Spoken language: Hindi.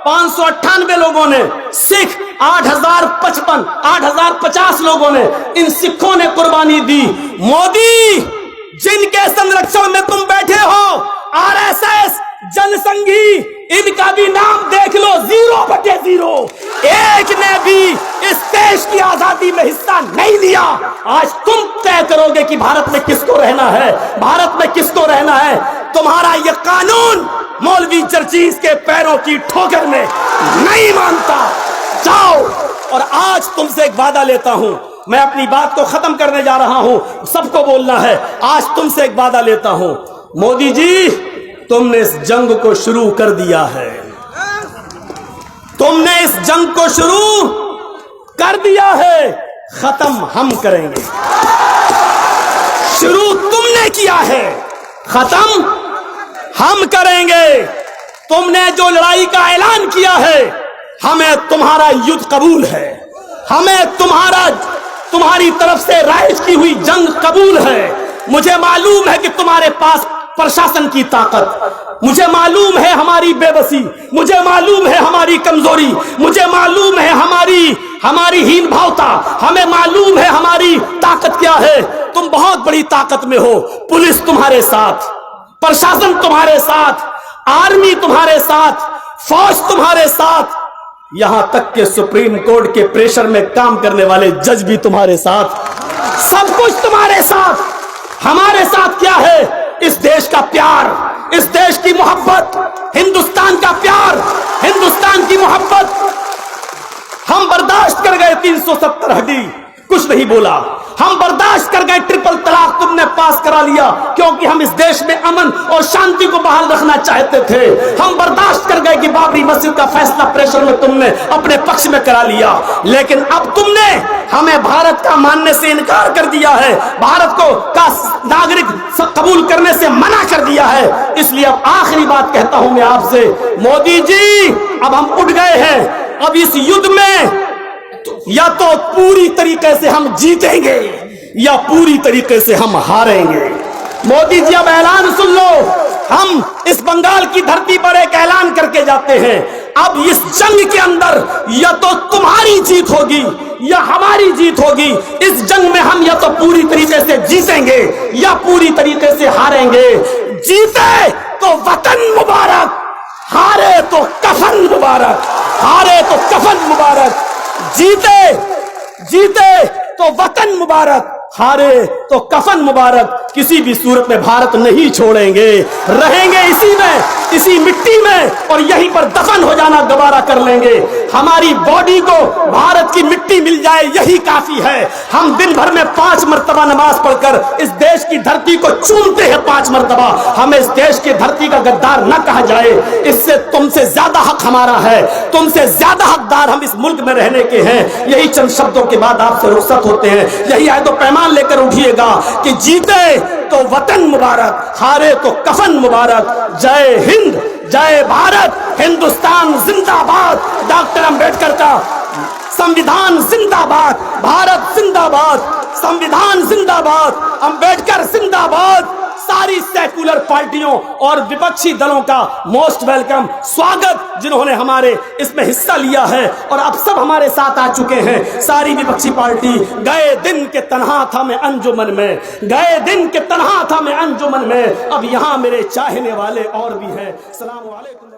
598 लोगों ने, सिख 8050 लोगों ने, इन सिखों ने कुर्बानी दी। मोदी, जिनके संरक्षण में तुम बैठे हो, आरएसएस, जनसंघी, इनका भी नाम देख लो, 0/0। एक ने भी इस देश की आजादी में हिस्सा नहीं लिया। आज तुम तय करोगे कि भारत में किसको रहना है, भारत में किसको रहना है। तुम्हारा यह कानून मौलवी चर्चिज के पैरों की ठोकर में नहीं मानता। जाओ। और आज तुमसे एक वादा लेता हूं, मैं अपनी बात को खत्म करने जा रहा हूं, सबको बोलना है। आज तुमसे एक वादा लेता हूं, मोदी जी, तुमने इस जंग को शुरू कर दिया है, तुमने इस जंग को शुरू कर दिया है, खत्म हम करेंगे। शुरू तुमने किया है, खत्म हम करेंगे। तुमने जो लड़ाई का ऐलान किया है, हमें तुम्हारा युद्ध कबूल है, हमें तुम्हारी तरफ से राइज की हुई जंग कबूल है। मुझे मालूम है कि तुम्हारे पास प्रशासन की ताकत, मुझे मालूम है हमारी बेबसी, मुझे मालूम है हमारी कमजोरी, मुझे मालूम है हमारी हीन भावता, हमें मालूम है हमारी ताकत क्या है। तुम बहुत बड़ी ताकत में हो। पुलिस तुम्हारे साथ, प्रशासन तुम्हारे साथ, आर्मी तुम्हारे साथ, फौज तुम्हारे साथ, यहां तक के सुप्रीम कोर्ट के प्रेशर में काम करने वाले जज भी तुम्हारे साथ, सब कुछ तुम्हारे साथ। हमारे साथ क्या है? इस देश का प्यार, इस देश की मोहब्बत, हिंदुस्तान का प्यार, हिंदुस्तान की मोहब्बत। हम बर्दाश्त कर गए 370 हड्डी, कुछ नहीं बोला। हम बर्दाश्त कर गए ट्रिपल तलाक, तुमने पास करा लिया, क्योंकि हम इस देश में अमन और शांति को बहाल रखना चाहते थे। हम बर्दाश्त कर गए कि बाबरी मस्जिद का फैसला प्रेशर में तुमने अपने पक्ष में करा लिया। लेकिन अब तुमने हमें भारत का मानने से इनकार कर दिया है, भारत को का नागरिक कबूल करने से मना कर दिया है। इसलिए अब आखिरी बात कहता हूं मैं आपसे, मोदी जी, अब हम उठ गए हैं। अब इस युद्ध में या तो पूरी तरीके से हम जीतेंगे या पूरी तरीके से हम हारेंगे। मोदी जी, अब ऐलान सुन लो। हम इस बंगाल की धरती पर एक ऐलान करके जाते हैं, अब इस जंग के अंदर या तो तुम्हारी जीत होगी या हमारी जीत होगी। इस जंग में हम या तो पूरी तरीके से जीतेंगे या पूरी तरीके से हारेंगे। जीते तो वतन मुबारक, हारे तो कफन मुबारक, हारे तो कफन मुबारक। जीते तो वतन मुबारक, हारे तो कफन मुबारक। किसी भी सूरत में भारत नहीं छोड़ेंगे, रहेंगे इसी में, इसी मिट्टी में, और यहीं पर दफन हो जाना गवारा कर लेंगे। हमारी बॉडी को भारत की मिट्टी मिल जाए यही काफी है। हम दिन भर में 5 मरतबा नमाज पढ़कर इस देश की धरती को चूमते हैं 5 मरतबा। हमें इस देश की धरती का गद्दार न कहा जाए, इससे तुमसे ज्यादा हक हमारा है, तुमसे ज्यादा हकदार हम इस मुल्क में रहने के हैं। यही चंद शब्दों के बाद आपसे रुखसत होते हैं। यही आए तो पैमान लेकर उठिएगा कि जीते तो वतन मुबारक, हारे तो कफन मुबारक। जय हिंद, जय भारत, हिंदुस्तान जिंदाबाद। डॉक्टर अंबेडकर का संविधान जिंदाबाद, भारत जिंदाबाद, संविधान जिंदाबाद, अंबेडकर जिंदाबाद। सारी सेकुलर पार्टियों और विपक्षी दलों का मोस्ट वेलकम, स्वागत, जिन्होंने हमारे इसमें हिस्सा लिया है और अब सब हमारे साथ आ चुके हैं। सारी विपक्षी पार्टी। गए दिन के तन्हा था मैं अंजुमन में, गए दिन के तन्हा था मैं अंजुमन में, अब यहां मेरे चाहने वाले और भी हैं। अस्सलाम वालेकुम।